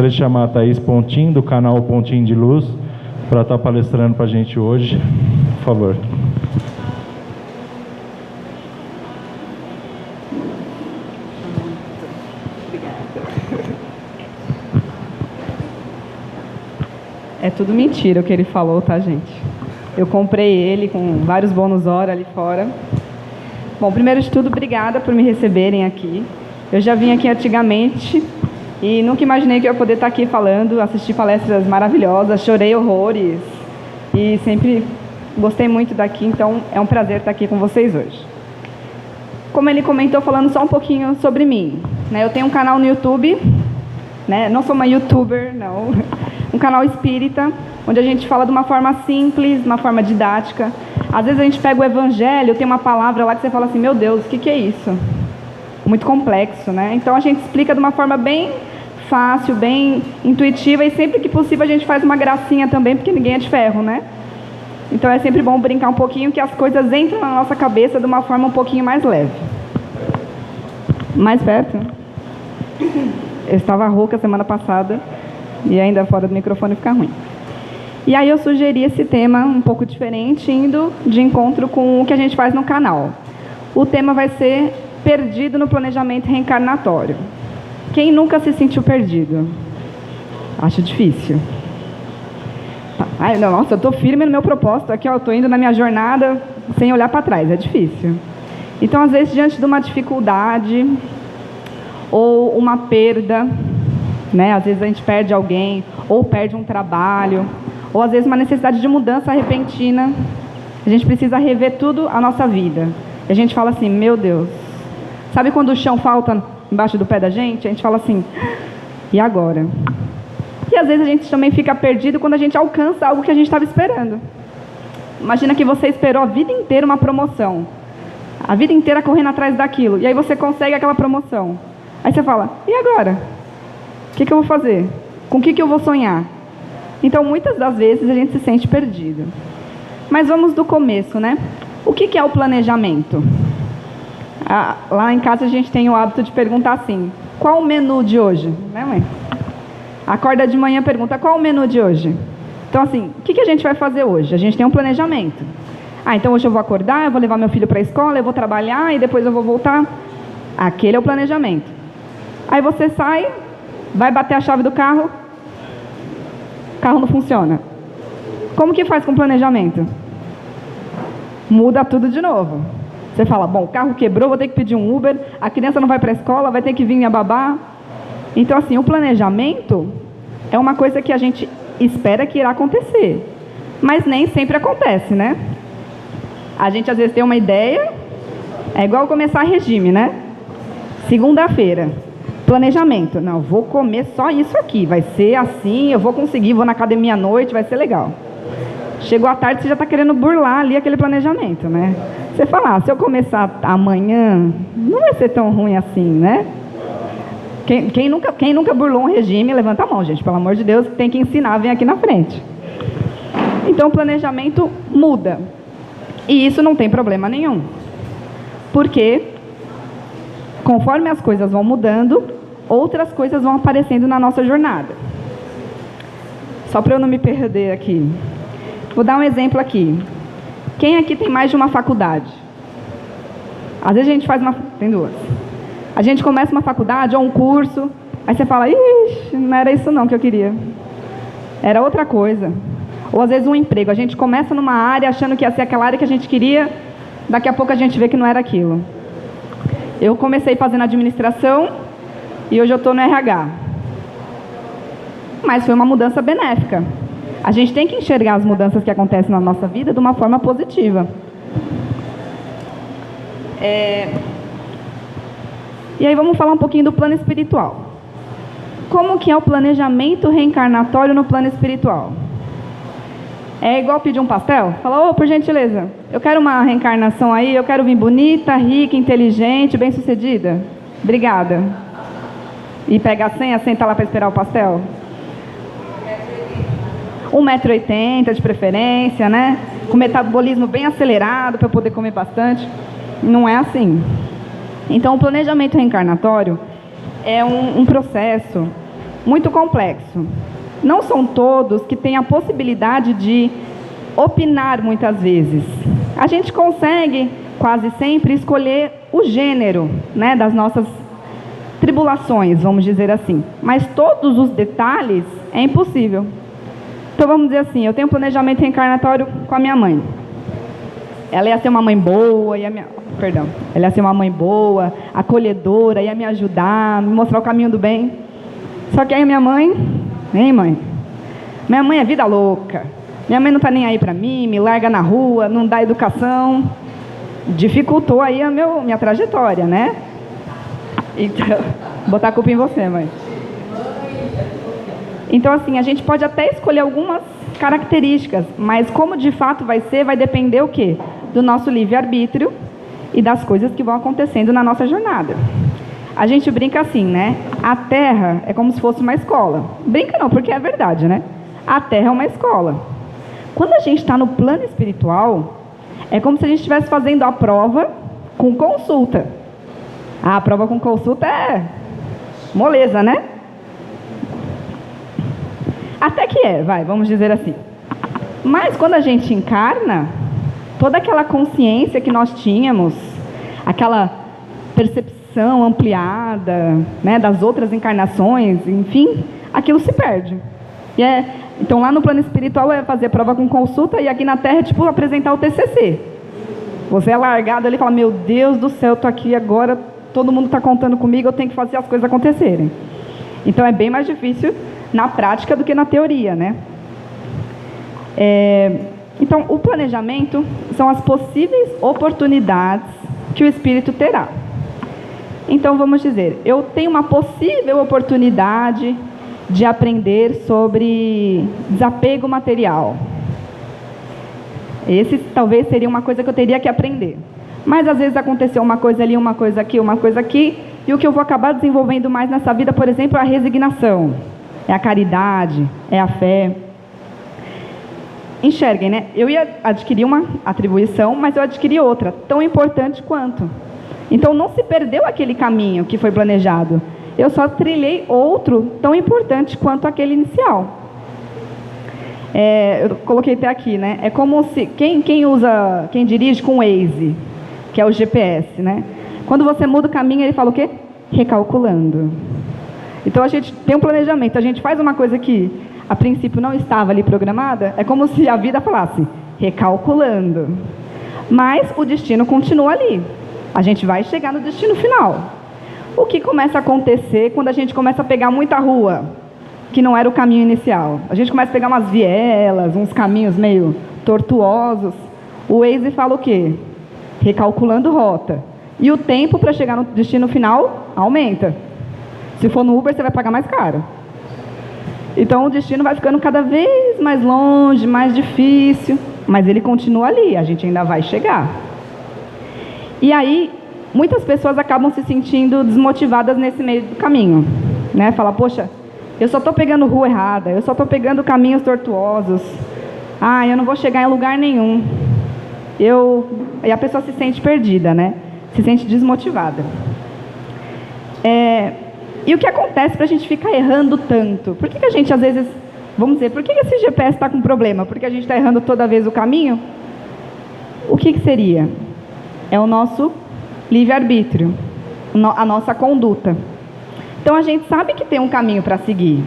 gostaria de chamar a Thaís Pontin, do canal Pontin de Luz, para estar palestrando para a gente hoje. Por favor. É tudo mentira o que ele falou, tá, gente? Eu comprei ele com vários bônus hora ali fora. Bom, primeiro de tudo, obrigada por me receberem aqui. Eu já vim aqui antigamente e nunca imaginei que eu ia poder estar aqui falando, assistir palestras maravilhosas, chorei horrores e sempre gostei muito daqui, então é um prazer estar aqui com vocês hoje. Como ele comentou, falando só um pouquinho sobre mim, né? Eu tenho um canal no YouTube, né? Não sou uma youtuber, não. Um canal espírita, onde a gente fala de uma forma simples, uma forma didática. Às vezes a gente pega o evangelho, tem uma palavra lá que você fala assim, meu Deus, o que é isso? Muito complexo, né? Então a gente explica de uma forma bem fácil, bem intuitiva, e sempre que possível a gente faz uma gracinha também, porque ninguém é de ferro, né? Então é sempre bom brincar um pouquinho, que as coisas entram na nossa cabeça de uma forma um pouquinho mais leve. Mais perto? Eu estava rouca semana passada, e ainda fora do microfone fica ruim. E aí eu sugeri esse tema um pouco diferente, indo de encontro com o que a gente faz no canal. O tema vai ser perdido no planejamento reencarnatório. Quem nunca se sentiu perdido? Acho difícil. Ai, não, nossa, eu estou firme no meu propósito aqui, eu estou indo na minha jornada sem olhar para trás, é difícil. Então, às vezes, diante de uma dificuldade ou uma perda, né? Às vezes a gente perde alguém, ou perde um trabalho, ou às vezes uma necessidade de mudança repentina. A gente precisa rever tudo a nossa vida. E a gente fala assim, meu Deus. Sabe quando o chão falta embaixo do pé da gente? A gente fala assim, e agora? E às vezes a gente também fica perdido quando a gente alcança algo que a gente estava esperando. Imagina que você esperou a vida inteira uma promoção. A vida inteira correndo atrás daquilo. E aí você consegue aquela promoção. Aí você fala, e agora? O que eu vou fazer? Com o que eu vou sonhar? Então, muitas das vezes, a gente se sente perdido. Mas vamos do começo, né? O que é o planejamento? Lá em casa, a gente tem o hábito de perguntar assim, qual o menu de hoje? Né, mãe? Acorda de manhã e pergunta, qual o menu de hoje? Então, assim, o que a gente vai fazer hoje? A gente tem um planejamento. Então hoje eu vou acordar, eu vou levar meu filho para a escola, eu vou trabalhar e depois eu vou voltar. Aquele é o planejamento. Aí você sai, vai bater a chave do carro, o carro não funciona. Como que faz com o planejamento? Muda tudo de novo. Você fala, bom, o carro quebrou, vou ter que pedir um Uber, a criança não vai para a escola, vai ter que vir minha babá. Então, assim, o planejamento é uma coisa que a gente espera que irá acontecer, mas nem sempre acontece, né? A gente às vezes tem uma ideia, é igual começar regime, né? Segunda-feira, planejamento. Não, vou comer só isso aqui, vai ser assim, eu vou conseguir, vou na academia à noite, vai ser legal. Chegou à tarde, você já está querendo burlar ali aquele planejamento, né? Você fala, se eu começar amanhã, não vai ser tão ruim assim, né? Quem nunca burlou um regime, levanta a mão, gente. Pelo amor de Deus, tem que ensinar, vem aqui na frente. Então, o planejamento muda. E isso não tem problema nenhum. Porque, conforme as coisas vão mudando, outras coisas vão aparecendo na nossa jornada. Só para eu não me perder aqui. Vou dar um exemplo aqui. Quem aqui tem mais de uma faculdade? Às vezes a gente faz uma... Tem duas. A gente começa uma faculdade ou um curso, aí você fala, ixi, não era isso não que eu queria. Era outra coisa. Ou às vezes um emprego. A gente começa numa área achando que ia ser aquela área que a gente queria, daqui a pouco a gente vê que não era aquilo. Eu comecei fazendo administração e hoje eu estou no RH. Mas foi uma mudança benéfica. A gente tem que enxergar as mudanças que acontecem na nossa vida de uma forma positiva. E aí vamos falar um pouquinho do plano espiritual. Como que é o planejamento reencarnatório no plano espiritual? É igual pedir um pastel? Fala, por gentileza, eu quero uma reencarnação aí, eu quero vir bonita, rica, inteligente, bem-sucedida. Obrigada. E pega a senha, senta lá para esperar o pastel? 1,80 m de preferência, né? Com metabolismo bem acelerado para poder comer bastante. Não é assim. Então, o planejamento reencarnatório é um processo muito complexo. Não são todos que têm a possibilidade de opinar muitas vezes. A gente consegue, quase sempre, escolher o gênero, né, das nossas tribulações, vamos dizer assim. Mas todos os detalhes é impossível. Então vamos dizer assim, eu tenho um planejamento reencarnatório com a minha mãe. Ela ia ser uma mãe boa, ela ia ser uma mãe boa, acolhedora, ia me ajudar, me mostrar o caminho do bem. Só que aí minha mãe, minha mãe é vida louca. Minha mãe não está nem aí para mim, me larga na rua, não dá educação. Dificultou aí a minha trajetória, né? Então, botar a culpa em você, mãe. Então, assim, a gente pode até escolher algumas características, mas como de fato vai ser, vai depender o quê? Do nosso livre-arbítrio e das coisas que vão acontecendo na nossa jornada. A gente brinca assim, né? A Terra é como se fosse uma escola. Brinca não, porque é verdade, né? A Terra é uma escola. Quando a gente está no plano espiritual, é como se a gente estivesse fazendo a prova com consulta. A prova com consulta é moleza, né? Até que vamos dizer assim. Mas quando a gente encarna, toda aquela consciência que nós tínhamos, aquela percepção ampliada, né, das outras encarnações, enfim, aquilo se perde. Então lá no plano espiritual é fazer prova com consulta e aqui na Terra é tipo apresentar o TCC. Você é largado ali e fala, meu Deus do céu, eu tô aqui agora, todo mundo está contando comigo, eu tenho que fazer as coisas acontecerem. Então é bem mais difícil na prática do que na teoria, né? Então, o planejamento são as possíveis oportunidades que o espírito terá. Então, vamos dizer, eu tenho uma possível oportunidade de aprender sobre desapego material. Esse talvez seria uma coisa que eu teria que aprender. Mas, às vezes, aconteceu uma coisa ali, uma coisa aqui, e o que eu vou acabar desenvolvendo mais nessa vida, por exemplo, é a resignação. É a caridade, é a fé. Enxerguem, né? Eu ia adquirir uma atribuição, mas eu adquiri outra, tão importante quanto. Então, não se perdeu aquele caminho que foi planejado. Eu só trilhei outro tão importante quanto aquele inicial. Eu coloquei até aqui, né? É como se... Quem dirige com o Waze, que é o GPS, né? Quando você muda o caminho, ele fala o quê? Recalculando. Então, a gente tem um planejamento, a gente faz uma coisa que, a princípio, não estava ali programada, é como se a vida falasse, recalculando. Mas o destino continua ali. A gente vai chegar no destino final. O que começa a acontecer quando a gente começa a pegar muita rua, que não era o caminho inicial? A gente começa a pegar umas vielas, uns caminhos meio tortuosos. O Waze fala o quê? Recalculando rota. E o tempo para chegar no destino final aumenta. Se for no Uber, você vai pagar mais caro. Então, o destino vai ficando cada vez mais longe, mais difícil. Mas ele continua ali, a gente ainda vai chegar. E aí, muitas pessoas acabam se sentindo desmotivadas nesse meio do caminho. Né? Fala, poxa, eu só estou pegando rua errada, eu só estou pegando caminhos tortuosos. Eu não vou chegar em lugar nenhum. E a pessoa se sente perdida, né? Se sente desmotivada. E o que acontece para a gente ficar errando tanto? Por que a gente, às vezes, vamos dizer, por que esse GPS está com problema? Porque a gente está errando toda vez o caminho? O que seria? É o nosso livre-arbítrio, a nossa conduta. Então, a gente sabe que tem um caminho para seguir,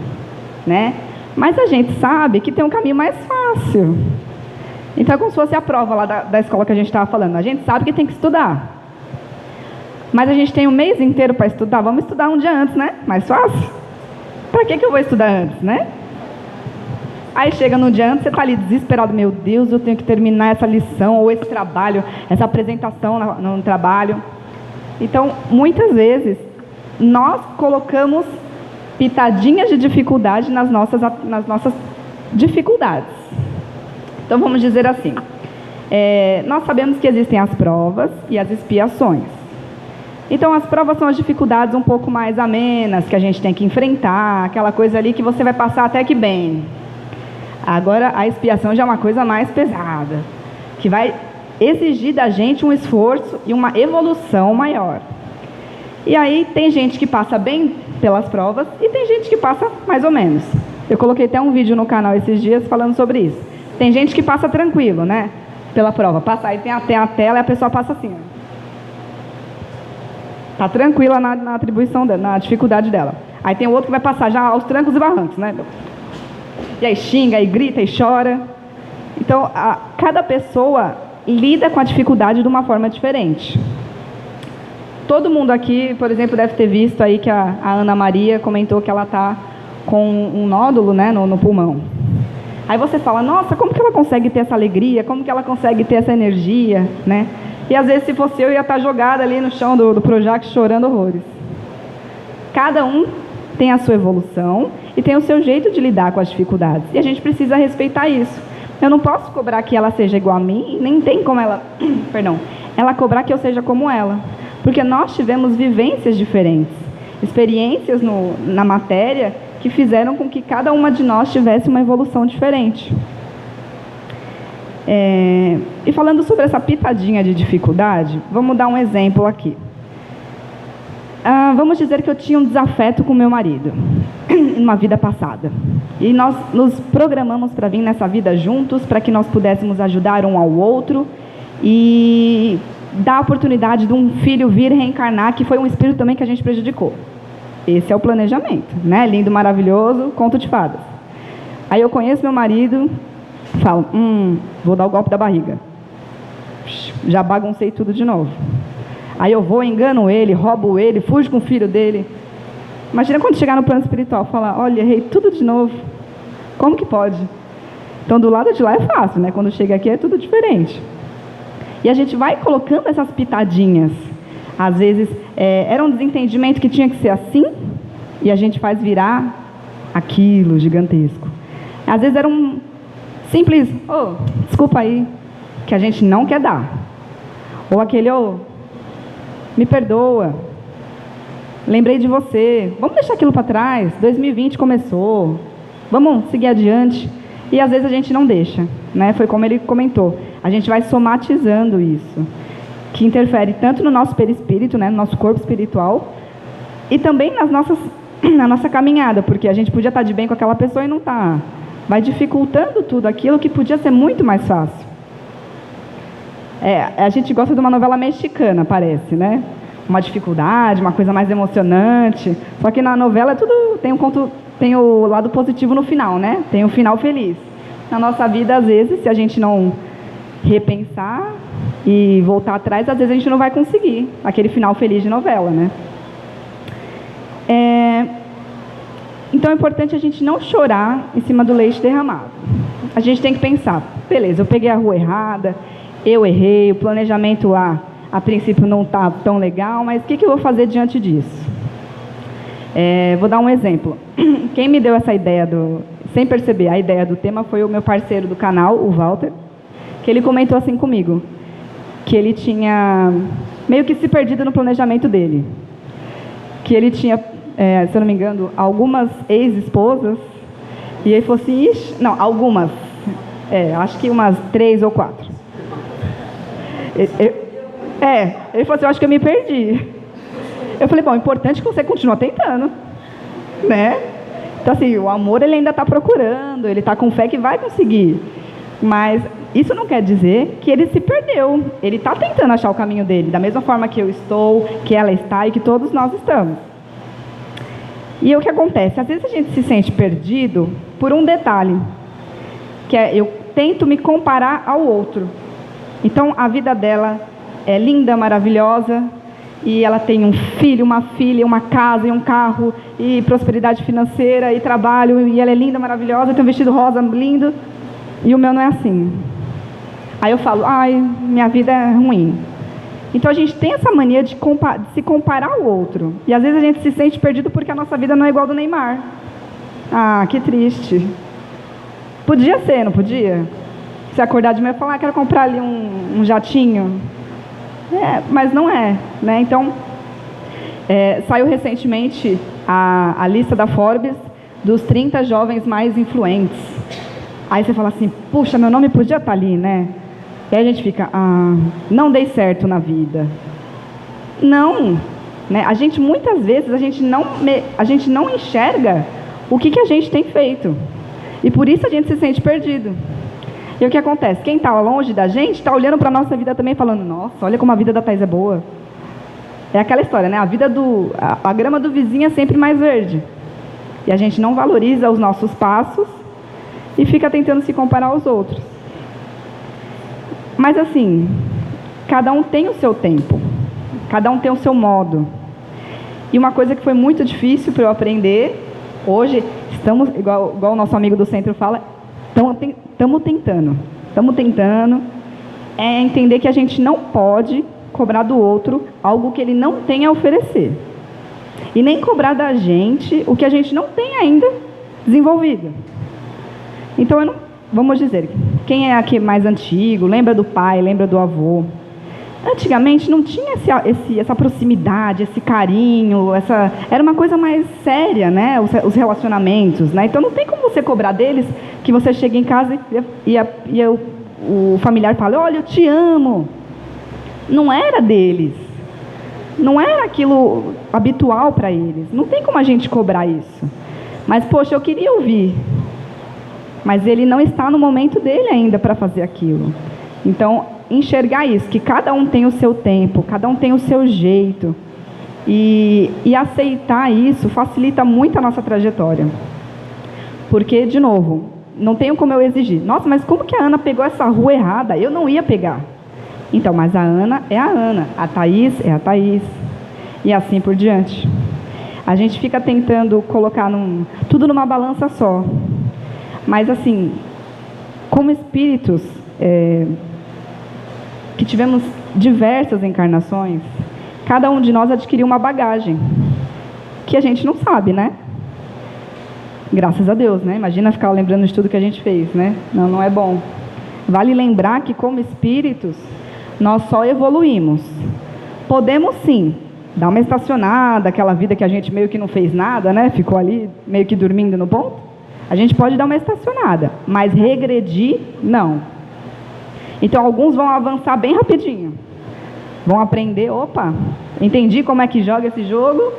né? Mas a gente sabe que tem um caminho mais fácil. Então, é como se fosse a prova lá da escola que a gente estava falando. A gente sabe que tem que estudar. Mas a gente tem um mês inteiro para estudar. Vamos estudar um dia antes, né? Mais fácil. Para que eu vou estudar antes, né? Aí chega no dia antes, você está ali desesperado. Meu Deus, eu tenho que terminar essa lição, ou esse trabalho, essa apresentação no trabalho. Então, muitas vezes, nós colocamos pitadinhas de dificuldade nas nossas dificuldades. Então, vamos dizer assim. Nós sabemos que existem as provas e as expiações. Então, as provas são as dificuldades um pouco mais amenas, que a gente tem que enfrentar, aquela coisa ali que você vai passar até que bem. Agora, a expiação já é uma coisa mais pesada, que vai exigir da gente um esforço e uma evolução maior. E aí, tem gente que passa bem pelas provas e tem gente que passa mais ou menos. Eu coloquei até um vídeo no canal esses dias falando sobre isso. Tem gente que passa tranquilo, né? Pela prova. Passa, aí tem até a tela e a pessoa passa assim, ó. Tá tranquila na atribuição dela, na dificuldade dela. Aí tem o outro que vai passar já aos trancos e barrancos, né? E aí xinga, e grita, e chora. Então, cada pessoa lida com a dificuldade de uma forma diferente. Todo mundo aqui, por exemplo, deve ter visto aí que a Ana Maria comentou que ela está com um nódulo, né, no pulmão. Aí você fala, nossa, como que ela consegue ter essa alegria? Como que ela consegue ter essa energia, né? E às vezes, se fosse eu, ia estar jogada ali no chão do Projac chorando horrores. Cada um tem a sua evolução e tem o seu jeito de lidar com as dificuldades. E a gente precisa respeitar isso. Eu não posso cobrar que ela seja igual a mim, e nem tem como ela, ela cobrar que eu seja como ela. Porque nós tivemos vivências diferentes, experiências na matéria que fizeram com que cada uma de nós tivesse uma evolução diferente. E falando sobre essa pitadinha de dificuldade, vamos dar um exemplo aqui. Vamos dizer que eu tinha um desafeto com meu marido, numa vida passada. E nós nos programamos para vir nessa vida juntos, para que nós pudéssemos ajudar um ao outro e dar a oportunidade de um filho vir reencarnar, que foi um espírito também que a gente prejudicou. Esse é o planejamento, né? Lindo, maravilhoso, conto de fadas. Aí eu conheço meu marido, falo, vou dar o golpe da barriga. Já baguncei tudo de novo. Aí eu vou, engano ele, roubo ele, fujo com o filho dele. Imagina quando chegar no plano espiritual, falar, olha, errei tudo de novo. Como que pode? Então, do lado de lá é fácil, né? Quando chega aqui é tudo diferente. E a gente vai colocando essas pitadinhas. Às vezes, era um desentendimento que tinha que ser assim, e a gente faz virar aquilo gigantesco. Às vezes era um simples, desculpa aí, que a gente não quer dar. Ou aquele, me perdoa, lembrei de você, vamos deixar aquilo para trás, 2020 começou, vamos seguir adiante. E às vezes a gente não deixa, né? Foi como ele comentou, a gente vai somatizando isso, que interfere tanto no nosso perispírito, né, no nosso corpo espiritual, e também na nossa caminhada, porque a gente podia estar de bem com aquela pessoa e não está. Vai dificultando tudo aquilo que podia ser muito mais fácil. A gente gosta de uma novela mexicana, parece, né? Uma dificuldade, uma coisa mais emocionante. Só que na novela tudo tem o lado positivo no final, né? Tem o final feliz. Na nossa vida, às vezes, se a gente não repensar e voltar atrás, às vezes a gente não vai conseguir aquele final feliz de novela, né? Então é importante a gente não chorar em cima do leite derramado. A gente tem que pensar, beleza, eu peguei a rua errada, eu errei, o planejamento a princípio não está tão legal, mas o que eu vou fazer diante disso? Vou dar um exemplo. Quem me deu essa ideia, sem perceber, a ideia do tema foi o meu parceiro do canal, o Walter, que ele comentou assim comigo, que ele tinha meio que se perdido no planejamento dele. Que ele tinha, se eu não me engano, algumas ex-esposas, e ele falou assim, algumas, acho que umas 3 ou 4. Ele falou assim, eu acho que eu me perdi. Eu falei, bom, o importante é que você continua tentando, né? Então, assim, o amor ele ainda está procurando, ele está com fé que vai conseguir. Mas isso não quer dizer que ele se perdeu. Ele está tentando achar o caminho dele, da mesma forma que eu estou, que ela está e que todos nós estamos. E o que acontece? Às vezes a gente se sente perdido por um detalhe, que eu tento me comparar ao outro. Então, a vida dela é linda, maravilhosa, e ela tem um filho, uma filha, uma casa e um carro, e prosperidade financeira, e trabalho, e ela é linda, maravilhosa, tem um vestido rosa lindo, e o meu não é assim. Aí eu falo, minha vida é ruim. Então a gente tem essa mania de se comparar ao outro, e às vezes a gente se sente perdido porque a nossa vida não é igual ao do Neymar. Que triste. Podia ser, não podia? Se acordar de manhã e falar, quero comprar ali um jatinho. Mas não é, né? Então, saiu recentemente a lista da Forbes dos 30 jovens mais influentes. Aí você fala assim, puxa, meu nome podia estar ali, né? E aí a gente fica, não dei certo na vida. Não, né? Muitas vezes, a gente não enxerga o que a gente tem feito. E por isso a gente se sente perdido. E o que acontece? Quem está longe da gente está olhando para a nossa vida também falando, nossa, olha como a vida da Thaís é boa. É aquela história, né? A grama do vizinho é sempre mais verde. E a gente não valoriza os nossos passos e fica tentando se comparar aos outros. Mas assim, cada um tem o seu tempo. Cada um tem o seu modo. E uma coisa que foi muito difícil para eu aprender, hoje, estamos, igual o nosso amigo do centro fala, estamos tentando, é entender que a gente não pode cobrar do outro algo que ele não tem a oferecer. E nem cobrar da gente o que a gente não tem ainda desenvolvido. Então, vamos dizer, quem é aqui mais antigo, lembra do pai, lembra do avô. Antigamente não tinha essa proximidade, esse carinho, era uma coisa mais séria, né? Os relacionamentos, né? Então não tem como você cobrar deles que você chega em casa e o familiar fala, olha, eu te amo. Não era deles. Não era aquilo habitual para eles. Não tem como a gente cobrar isso. Mas, poxa, eu queria ouvir. Mas ele não está no momento dele ainda para fazer aquilo. Então, enxergar isso, que cada um tem o seu tempo, cada um tem o seu jeito. E aceitar isso facilita muito a nossa trajetória. Porque, de novo, não tenho como eu exigir. Nossa, mas como que a Ana pegou essa rua errada? Eu não ia pegar. Então, mas a Ana é a Ana, a Thaís é a Thaís. E assim por diante. A gente fica tentando colocar tudo numa balança só. Mas, assim, como espíritos que tivemos diversas encarnações, cada um de nós adquiriu uma bagagem que a gente não sabe, né? Graças a Deus, né? Imagina ficar lembrando de tudo que a gente fez, né? Não é bom. Vale lembrar que, como espíritos, nós só evoluímos. Podemos, sim, dar uma estacionada, aquela vida que a gente meio que não fez nada, né? Ficou ali meio que dormindo no ponto. A gente pode dar uma estacionada, mas regredir, não. Então, alguns vão avançar bem rapidinho. Vão aprender, opa, entendi como é que joga esse jogo,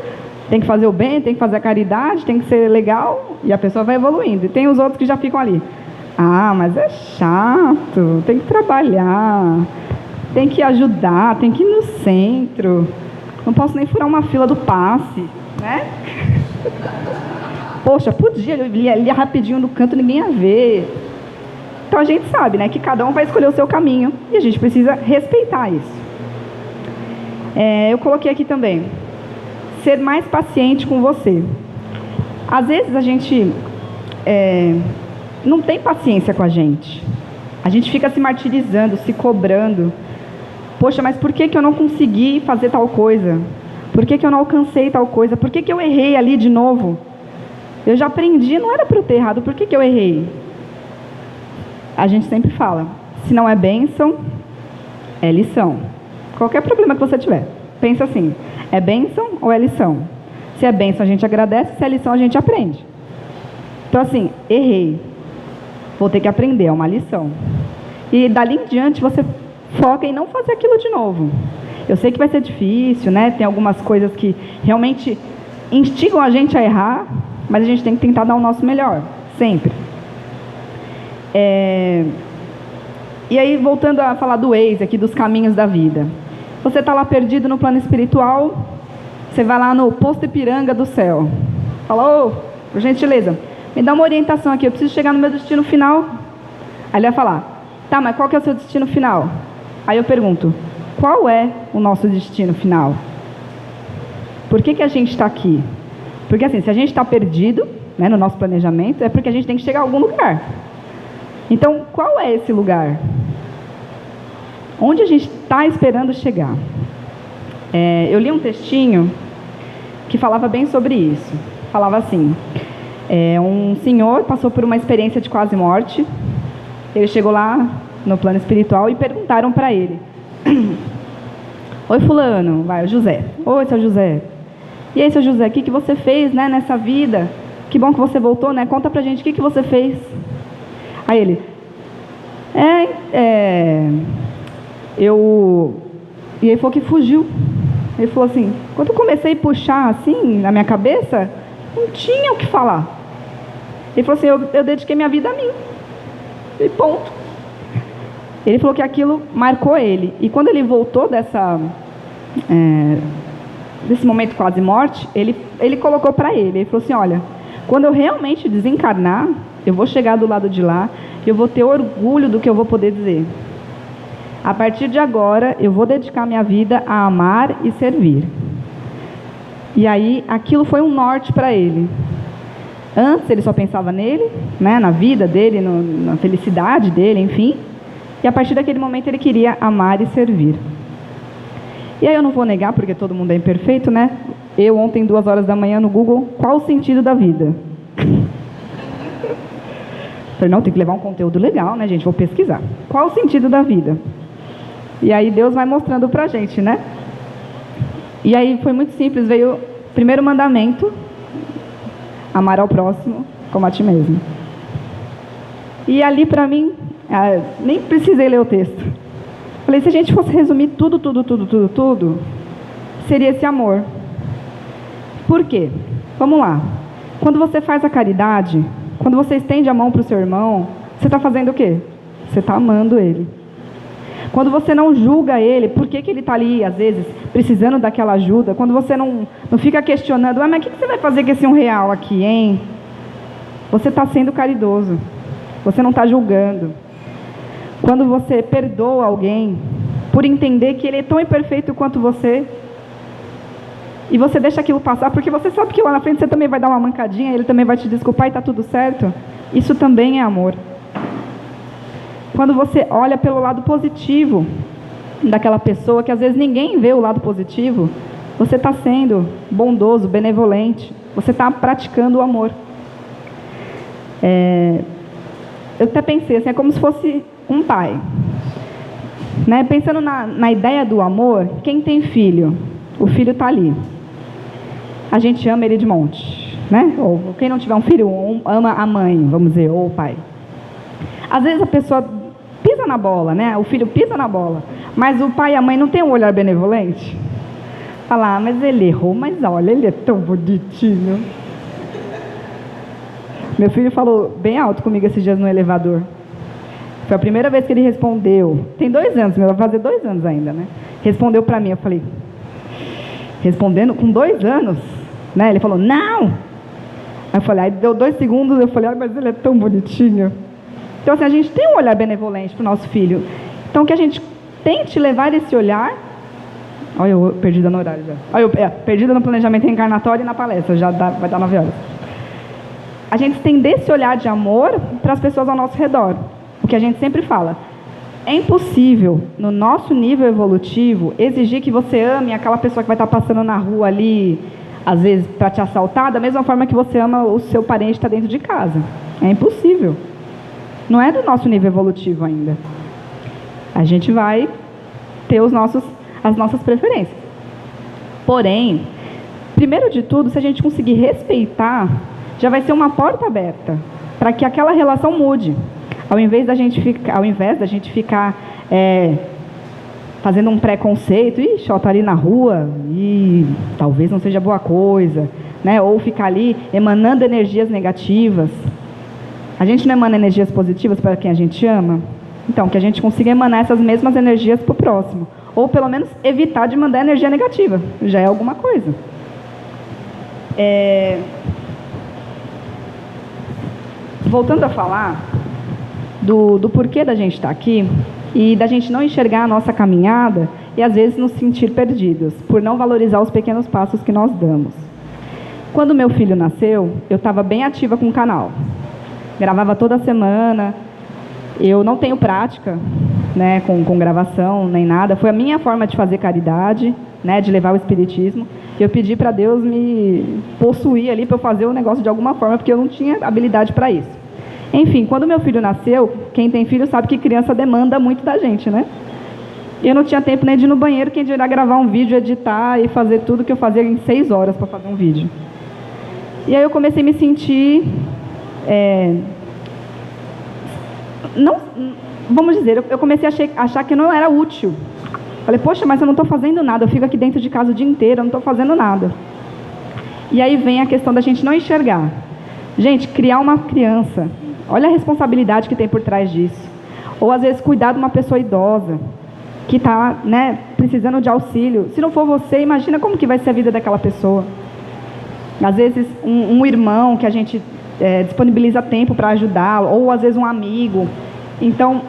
tem que fazer o bem, tem que fazer a caridade, tem que ser legal, e a pessoa vai evoluindo. E tem os outros que já ficam ali. Ah, mas é chato, tem que trabalhar, tem que ajudar, tem que ir no centro. Não posso nem furar uma fila do passe, né? Poxa, podia, eu lia rapidinho no canto, ninguém ia ver. Então a gente sabe, né, que cada um vai escolher o seu caminho e a gente precisa respeitar isso. Eu coloquei aqui também, ser mais paciente com você. Às vezes a gente não tem paciência com a gente. A gente fica se martirizando, se cobrando. Poxa, mas por que eu não consegui fazer tal coisa? Por que eu não alcancei tal coisa? Por que eu errei ali de novo? Eu já aprendi, não era para eu ter errado, por que eu errei? A gente sempre fala, se não é bênção, é lição. Qualquer problema que você tiver, pensa assim, é bênção ou é lição? Se é bênção, a gente agradece, se é lição, a gente aprende. Então, assim, errei, vou ter que aprender, é uma lição. E dali em diante, você foca em não fazer aquilo de novo. Eu sei que vai ser difícil, né? Tem algumas coisas que realmente instigam a gente a errar, mas a gente tem que tentar dar o nosso melhor, sempre. E aí, voltando a falar do Waze aqui, dos caminhos da vida. Você está lá perdido no plano espiritual, você vai lá no posto Ipiranga do céu. Fala, ô, por gentileza, me dá uma orientação aqui, eu preciso chegar no meu destino final. Aí ele vai falar, tá, mas qual que é o seu destino final? Aí eu pergunto, qual é o nosso destino final? Por que a gente está aqui? Porque assim, se a gente está perdido, né, no nosso planejamento, é porque a gente tem que chegar a algum lugar. Então, qual é esse lugar? Onde a gente está esperando chegar? Eu li um textinho que falava bem sobre isso. Falava assim, um senhor passou por uma experiência de quase morte. Ele chegou lá no plano espiritual e perguntaram para ele, oi fulano, vai, o José. Oi, seu José. E aí, seu José, o que você fez, né, nessa vida? Que bom que você voltou, né? Conta pra gente, o que você fez? Aí ele, E aí falou que fugiu. Ele falou assim, quando eu comecei a puxar assim na minha cabeça, não tinha o que falar. Ele falou assim, eu dediquei minha vida a mim. E ponto. Ele falou que aquilo marcou ele. E quando ele voltou desse momento quase morte, ele colocou para ele falou assim, olha, quando eu realmente desencarnar, eu vou chegar do lado de lá e eu vou ter orgulho do que eu vou poder dizer. A partir de agora, eu vou dedicar minha vida a amar e servir. E aí, aquilo foi um norte para ele. Antes, ele só pensava nele, né, na vida dele, na felicidade dele, enfim. E a partir daquele momento, ele queria amar e servir. E aí, eu não vou negar, porque todo mundo é imperfeito, né? Eu, ontem, 2 horas da manhã, no Google, qual o sentido da vida? Falei, não, tem que levar um conteúdo legal, né, gente? Vou pesquisar. Qual o sentido da vida? E aí Deus vai mostrando pra gente, né? E aí foi muito simples, veio o primeiro mandamento, amar ao próximo como a ti mesmo. E ali pra mim, nem precisei ler o texto. Falei, se a gente fosse resumir tudo, seria esse amor. Por quê? Vamos lá. Quando você faz a caridade, quando você estende a mão pro seu irmão, você está fazendo o quê? Você está amando ele. Quando você não julga ele, por que ele está ali, às vezes, precisando daquela ajuda, quando você não fica questionando, mas o que você vai fazer com esse R$1 aqui, hein? Você está sendo caridoso, você não está julgando. Quando você perdoa alguém, por entender que ele é tão imperfeito quanto você, e você deixa aquilo passar, porque você sabe que lá na frente você também vai dar uma mancadinha, ele também vai te desculpar e está tudo certo, isso também é amor. Quando você olha pelo lado positivo daquela pessoa, que às vezes ninguém vê o lado positivo, você está sendo bondoso, benevolente, você está praticando o amor. Eu até pensei assim, é como se fosse um pai, né? Pensando na ideia do amor, quem tem filho, o filho está ali, a gente ama ele de monte, né? Ou quem não tiver um filho, ama a mãe, vamos dizer, ou o pai. Às vezes a pessoa pisa na bola, né? O filho pisa na bola, mas o pai e a mãe não tem um olhar benevolente. Fala, mas ele errou, mas olha, ele é tão bonitinho. Meu filho falou bem alto comigo esses dias no elevador. Foi a primeira vez que ele respondeu. Tem 2 anos, vai fazer 2 anos ainda, né? Respondeu pra mim, eu falei, respondendo com 2 anos, né? Ele falou, não! Aí eu falei, aí deu 2 segundos, eu falei, mas ele é tão bonitinho. Então, assim, a gente tem um olhar benevolente para o nosso filho. Então, que a gente tente levar esse olhar... Olha, eu perdida no horário já. Olha, eu perdida no planejamento reencarnatório e na palestra, vai dar 9 horas. A gente estender esse olhar de amor para as pessoas ao nosso redor. O que a gente sempre fala. É impossível, no nosso nível evolutivo, exigir que você ame aquela pessoa que vai estar passando na rua ali, às vezes, para te assaltar, da mesma forma que você ama o seu parente que está dentro de casa. É impossível. Não é do nosso nível evolutivo ainda. A gente vai ter as nossas preferências. Porém, primeiro de tudo, se a gente conseguir respeitar, já vai ser uma porta aberta para que aquela relação mude. Ao invés da gente ficar fazendo um preconceito, ixi, ó, tá ali na rua e talvez não seja boa coisa, né? Ou ficar ali emanando energias negativas. A gente não emana energias positivas para quem a gente ama? Então, que a gente consiga emanar essas mesmas energias para o próximo. Ou, pelo menos, evitar de mandar energia negativa. Já é alguma coisa. Voltando a falar do porquê da gente estar aqui e da gente não enxergar a nossa caminhada e, às vezes, nos sentir perdidos, por não valorizar os pequenos passos que nós damos. Quando meu filho nasceu, eu estava bem ativa com o canal. Gravava toda semana. Eu não tenho prática, né, com gravação nem nada. Foi a minha forma de fazer caridade, né, de levar o espiritismo. Eu pedi para Deus me possuir ali para eu fazer o negócio de alguma forma, porque eu não tinha habilidade para isso. Enfim, quando meu filho nasceu, quem tem filho sabe que criança demanda muito da gente, né? Eu não tinha tempo nem de ir no banheiro, quem dirá gravar um vídeo, editar e fazer tudo que eu fazia em 6 horas para fazer um vídeo. E aí eu comecei a me sentir... vamos dizer, eu comecei a achar que não era útil. Falei, poxa, mas eu não estou fazendo nada, eu fico aqui dentro de casa o dia inteiro, eu não estou fazendo nada. E aí vem a questão da gente não enxergar. Gente, criar uma criança, olha a responsabilidade que tem por trás disso. Ou às vezes cuidar de uma pessoa idosa, que está, né, precisando de auxílio. Se não for você, imagina como que vai ser a vida daquela pessoa. Às vezes um irmão que a gente disponibiliza tempo para ajudá-lo, ou às vezes um amigo. Então,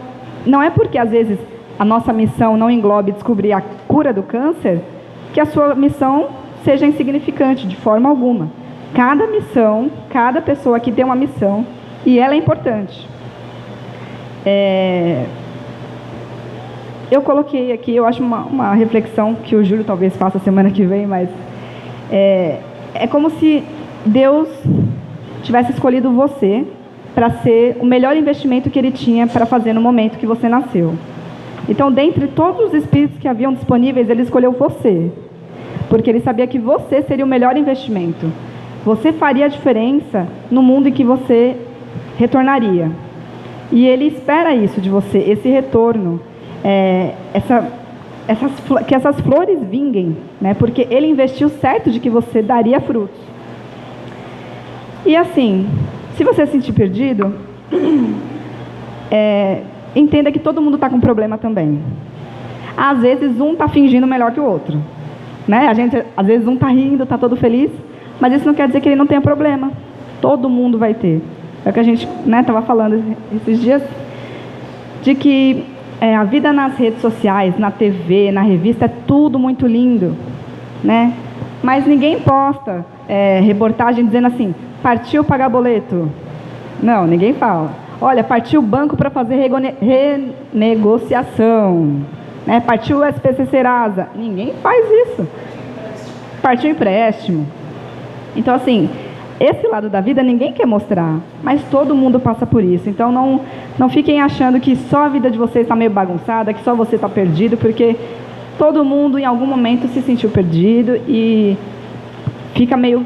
não é porque às vezes a nossa missão não englobe descobrir a cura do câncer, que a sua missão seja insignificante, de forma alguma. Cada missão, cada pessoa aqui tem uma missão, e ela é importante. Eu coloquei aqui, eu acho uma reflexão que o Júlio talvez faça semana que vem, mas é como se Deus tivesse escolhido você para ser o melhor investimento que Ele tinha para fazer no momento que você nasceu. Então, dentre todos os espíritos que haviam disponíveis, Ele escolheu você, porque Ele sabia que você seria o melhor investimento. Você faria a diferença no mundo em que você retornaria. E Ele espera isso de você, esse retorno, que essas flores vinguem, né? Porque Ele investiu certo de que você daria frutos. E assim, se você se sentir perdido, entenda que todo mundo está com problema também. Às vezes um está fingindo melhor que o outro, né? Às vezes um está rindo, está todo feliz, mas isso não quer dizer que ele não tenha problema. Todo mundo vai ter. É o que a gente estava falando esses dias, de que a vida nas redes sociais, na TV, na revista, é tudo muito lindo, né? Mas ninguém posta reportagem dizendo assim, partiu pagar boleto. Não, ninguém fala. Olha, partiu o banco para fazer renegociação, né? Partiu o SPC Serasa. Ninguém faz isso. Partiu empréstimo. Então, assim, esse lado da vida ninguém quer mostrar, mas todo mundo passa por isso. Então, não fiquem achando que só a vida de vocês está meio bagunçada, que só você está perdido, porque todo mundo em algum momento se sentiu perdido e fica meio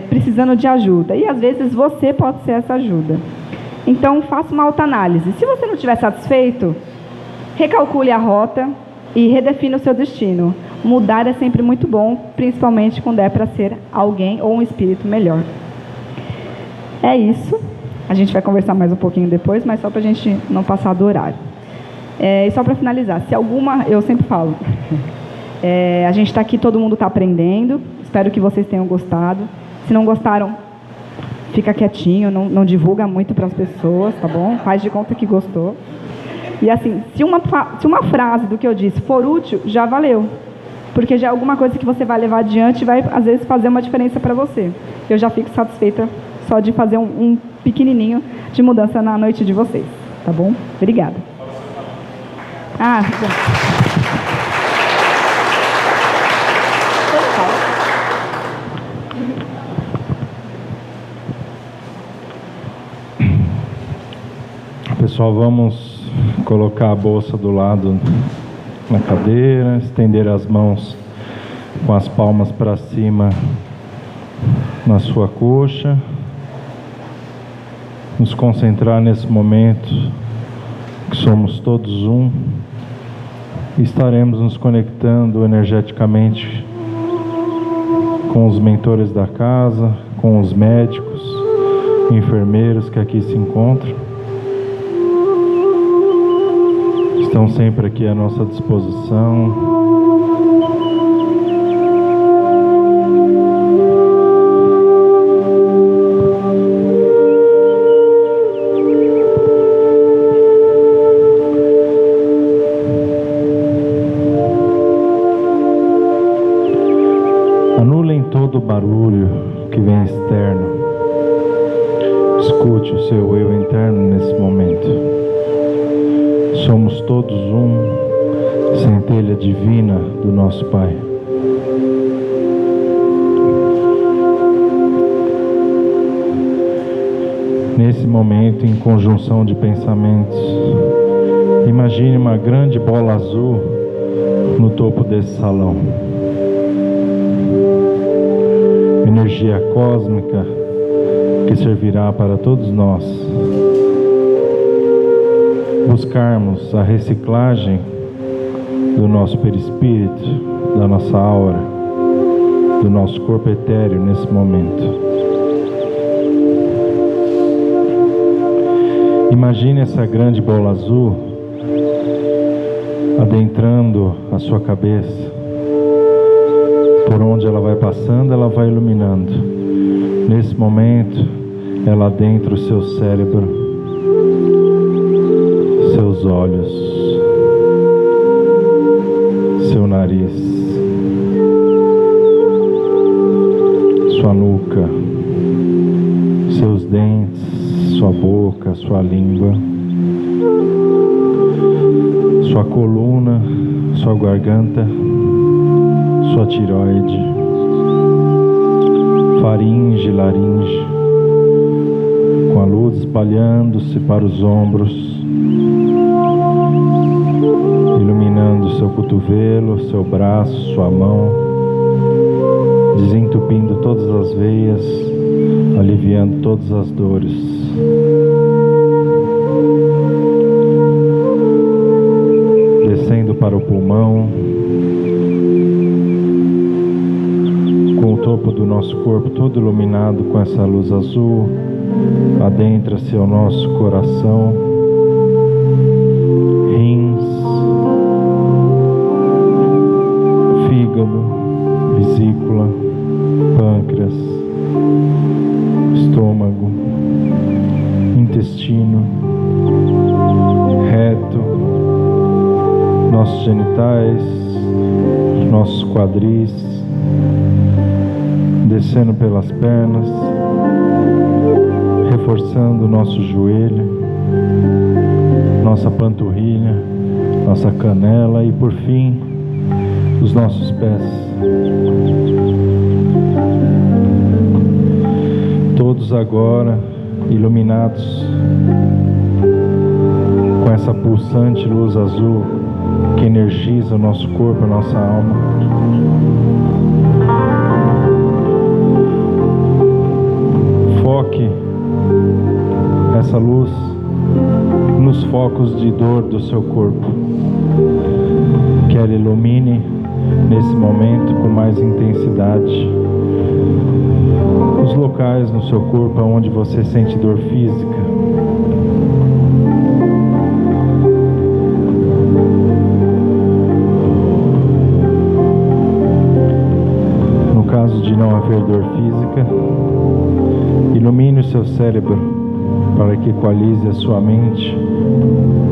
precisando de ajuda. E às vezes você pode ser essa ajuda. Então, faça uma autoanálise. Se você não estiver satisfeito, recalcule a rota e redefina o seu destino. Mudar é sempre muito bom, principalmente quando é para ser alguém ou um espírito melhor. É isso. A gente vai conversar mais um pouquinho depois, mas só para a gente não passar do horário. E só para finalizar, se alguma... Eu sempre falo. A gente está aqui, todo mundo está aprendendo. Espero que vocês tenham gostado. Se não gostaram, fica quietinho, não divulga muito para as pessoas, tá bom? Faz de conta que gostou. E assim, se uma frase do que eu disse for útil, já valeu. Porque já é alguma coisa que você vai levar adiante e vai, às vezes, fazer uma diferença para você. Eu já fico satisfeita só de fazer um pequenininho de mudança na noite de vocês. Tá bom? Obrigada. Pessoal, vamos colocar a bolsa do lado na cadeira, estender as mãos com as palmas para cima na sua coxa, nos concentrar nesse momento que somos todos um, e estaremos nos conectando energeticamente com os mentores da casa, com os médicos, enfermeiros que aqui se encontram. Estão sempre aqui à nossa disposição. Anulem todo o barulho que vem externo. Escute o seu eu interno nesse momento. Somos todos um, centelha divina do nosso Pai. Nesse momento, em conjunção de pensamentos, imagine uma grande bola azul no topo desse salão. Energia cósmica que servirá para todos nós buscarmos a reciclagem do nosso perispírito, da nossa aura, do nosso corpo etéreo nesse momento. Imagine essa grande bola azul adentrando a sua cabeça. Por onde ela vai passando, ela vai iluminando. Nesse momento, ela adentra o seu cérebro, seus olhos, seu nariz, sua nuca, seus dentes, sua boca, sua língua, sua coluna, sua garganta, sua tireoide, faringe, laringe, com a luz espalhando-se para os ombros, iluminando seu cotovelo, seu braço, sua mão, desentupindo todas as veias, aliviando todas as dores. Descendo para o pulmão, com o topo do nosso corpo todo iluminado com essa luz azul, adentra-se ao nosso coração, rins, fígado, vesícula, pâncreas, estômago, intestino, reto, nossos genitais, nossos quadris, descendo pelas pernas, reforçando o nosso joelho, nossa panturrilha, nossa canela e, por fim, os nossos pés. Todos agora iluminados com essa pulsante luz azul que energiza o nosso corpo, a nossa alma. Foque essa luz nos focos de dor do seu corpo, que ela ilumine nesse momento com mais intensidade os locais no seu corpo onde você sente dor física. No caso de não haver dor física, ilumine o seu cérebro para que equalize a sua mente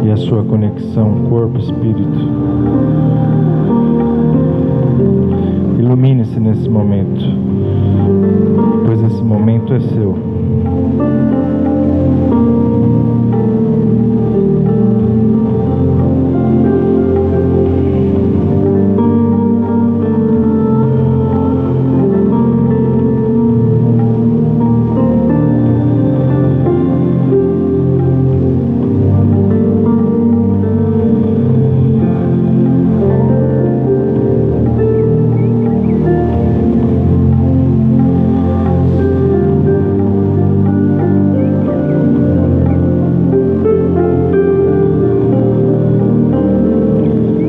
e a sua conexão corpo-espírito. Ilumine-se nesse momento, pois esse momento é seu.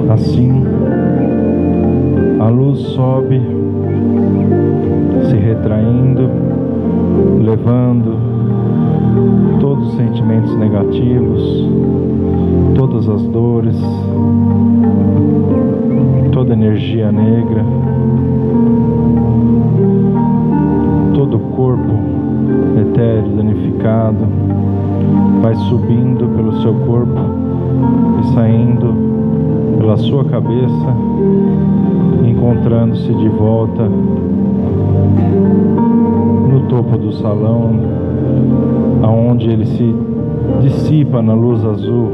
Assim, a luz sobe, se retraindo, levando todos os sentimentos negativos, todas as dores, toda energia negra, todo o corpo etéreo danificado, vai subindo pelo seu corpo e saindo pela sua cabeça, encontrando-se de volta no topo do salão, aonde ele se dissipa na luz azul,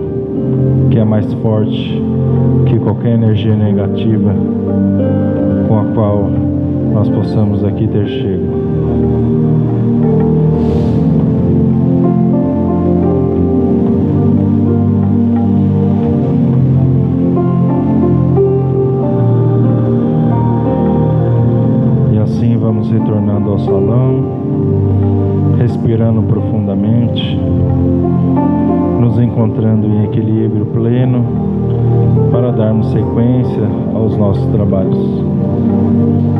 que é mais forte que qualquer energia negativa com a qual nós possamos aqui ter chego. Vamos retornando ao salão, respirando profundamente, nos encontrando em equilíbrio pleno para darmos darmos sequência aos nossos trabalhos.